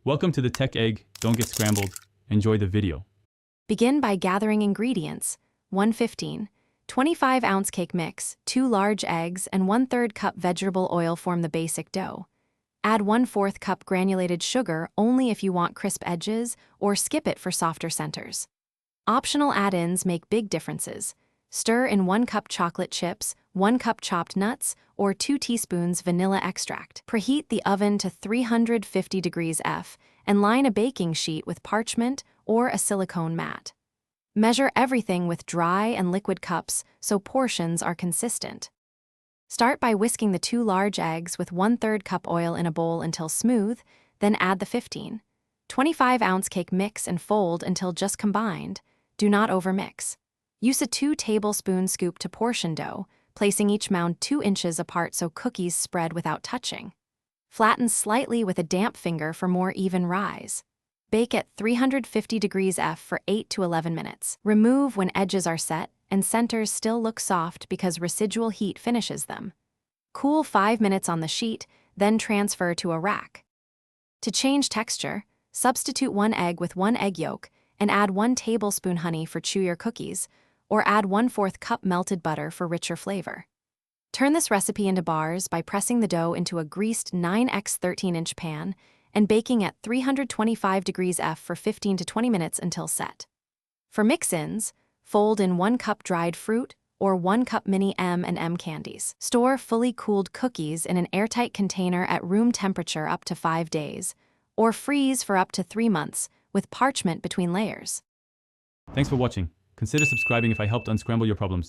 Welcome to the Tech Egg. Don't get scrambled. Enjoy the video. Begin by gathering ingredients. 115. 25-ounce cake mix, 2 large eggs, and 1/3 cup vegetable oil form the basic dough. Add 1/4 cup granulated sugar only if you want crisp edges, or skip it for softer centers. Optional add-ins make big differences. Stir in 1 cup chocolate chips, 1 cup chopped nuts, or 2 teaspoons vanilla extract. Preheat the oven to 350 degrees F and line a baking sheet with parchment or a silicone mat. Measure everything with dry and liquid cups so portions are consistent. Start by whisking the 2 large eggs with 1/3 cup oil in a bowl until smooth, then add the 15. 25-ounce cake mix and fold until just combined. Do not overmix. Use a 2-tablespoon scoop to portion dough, placing each mound 2 inches apart so cookies spread without touching. Flatten slightly with a damp finger for more even rise. Bake at 350 degrees F for 8 to 11 minutes. Remove when edges are set and centers still look soft because residual heat finishes them. Cool 5 minutes on the sheet, then transfer to a rack. To change texture, substitute 1 egg with 1 egg yolk and add 1 tablespoon honey for chewier cookies, or add 1/4 cup melted butter for richer flavor. Turn this recipe into bars by pressing the dough into a greased 9x 13-inch pan and baking at 325 degrees F for 15 to 20 minutes until set. For mix-ins, fold in 1 cup dried fruit or 1 cup mini M&M candies. Store fully cooled cookies in an airtight container at room temperature up to 5 days, or freeze for up to 3 months with parchment between layers. Thanks for watching. Consider subscribing if I helped unscramble your problems.